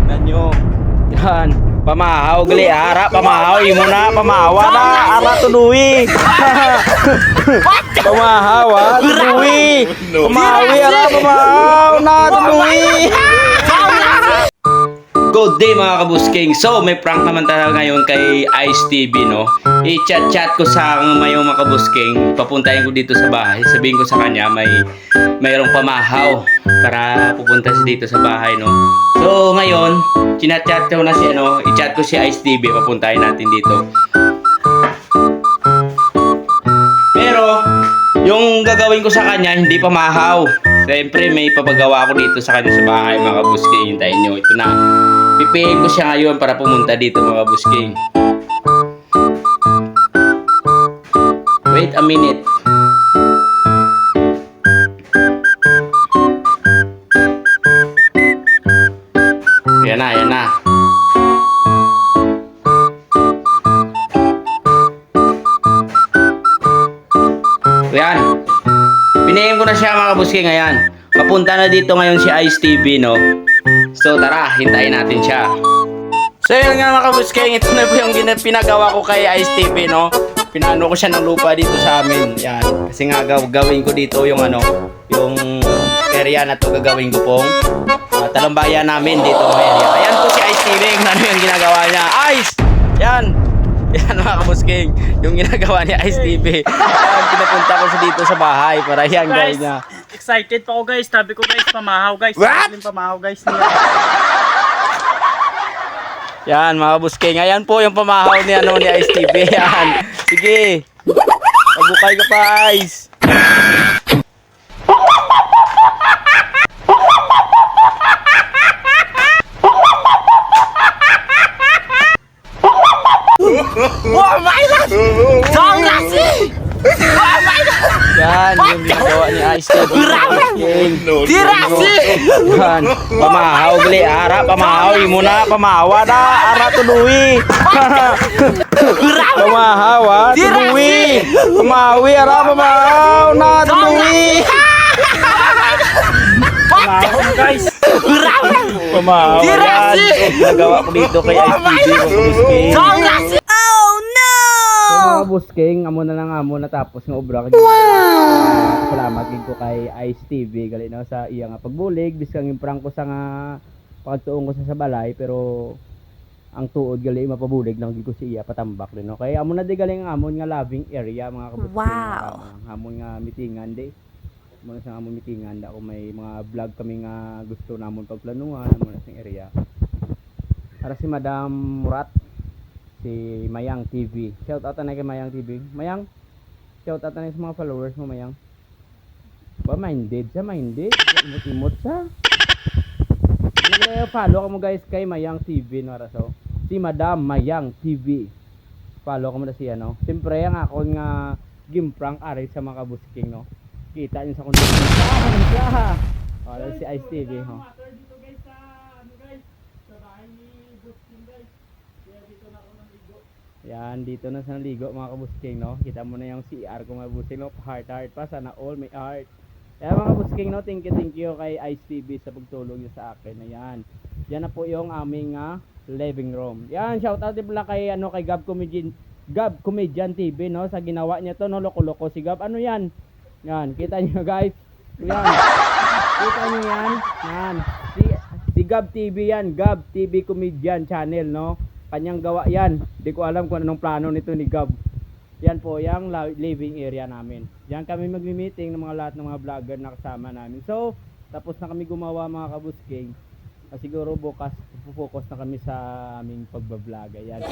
Nanyo. Yan. Pamahaw gali ara, pamahaw imo na, pamahawa na, ara tuloy. Pamahaw tuloy. Pamahawi ara, pamahaw na tuloy. Good day mga kabusking. So may prank naman tayo ngayon kay Ice TV, no. I-chat ko sa mayong mga kabusking. Papuntahin ko dito sa bahay. Sabihin ko sa kanya mayroong pamahaw para pupunta siya dito sa bahay, no. So ngayon, chinat-chat ko na si i-chat ko si Ice TV, papuntahin natin dito. Pero yung gagawin ko sa kanya hindi pamahaw. Siyempre may papagawa ko dito sa kanya sa bahay mga kabusking. Hintayin nyo, ito na. Pipihin ko siya ngayon para pumunta dito mga kabusking. Wait a minute. Yan na, yan na. Yan. Pinayin ko na siya mga kabusking ngayon. Papunta na dito ngayon si Ice TV, no. So tara, hintayin natin siya. So yun nga mga kabusking, ito na po yung pinagawa ko kay Ice TV, no. Pinano ko siya ng lupa dito sa amin. Yan. Kasi nga gawin ko dito yung yung area na to gagawin ko pong talumbayan namin dito ng area. Ayan po si Ice TV, ano yung ginagawa niya. Ice! Yan! Yan mga kabusking, yung ginagawa ni Ice TV. Yan, pinapunta ko siya dito sa bahay para yan gawin niya. Excited pa ako guys, sabi ko guys, pamahaw guys. What? Pamahaw guys. Yan mga kabusking, ayan po yung pamahaw ni ni Ice TV. Yan. Sige. Pagukay ka pa, Ice. Oh my God! Song nasi! Oh my God! Yan, yung ginagawa ni Ice TV. Dirasi! Yan, pamahaw gali ara, pamahaw imo na, pamahawa na, ara tuloy. Pamahaw tuloy. Pamahawi ara, pamahaw na tuloy. Pamahaw guys! Pamahaw yan. Nagawa ko dito kay Ice TV, mga kabusking. Song nasi! So mga busking, amo na lang amo natapos nga obra kay. Wow! Salamat gid ko kay Ice TV gali no sa iya nga pagbulig biskang imprank ko sa nga pagtuong ko sa balay, pero ang tuod gali mapabulig nang gid ko si iya patambak din no. Kay amo na di galing amon nga loving area mga kabusking. Wow! Amon nga mitingan di. Amo na sa amon mitingan da ko may mga vlog kami nga gusto namon pagplanuhan amo na sing area. Para si Madam Murat, si Mayang TV. Shout out na kay Mayang TV. Mayang, shout out na sa mga followers mo, Mayang. Ba, minded siya, minded. Imot-imot siya. Follow ka mo guys kay Mayang TV, no, Raso. Si Madam Mayang TV. Follow ka mo na siya, no. Siyempre, ang akon nga gimprank aray sa mga kabusking, no. Kita niyo sa content. Ah, oh, si Ice TV, ho. Yan, dito na sa naligo mga kabusking, no. Kita mo na yung CR ko mga kabusking, no. Heart pa, sana all may heart. Kaya mga kabusking, no, thank you kay Ice TV sa pagtulong niyo sa akin. Ayan. Yan na po yung aming living room. Yan, shout out din pala kay kay Gab Comedian TV, no, sa ginawa niya to, no. Loko-loko si Gab. Ano yan? Yan, kita niyo guys. Yan. Kita niyo yan. Yan. Si Gab TV yan, Gab TV Comedian channel, no. Kanyang gawa yan. Hindi ko alam kung anong plano nito ni Gab. Yan po yung living area namin. Yan kami magmi-meeting ng mga lahat ng mga vlogger na kasama namin. So, tapos na kami gumawa mga kabusking. Siguro bukas focus na kami sa aming pagbablog. Yan.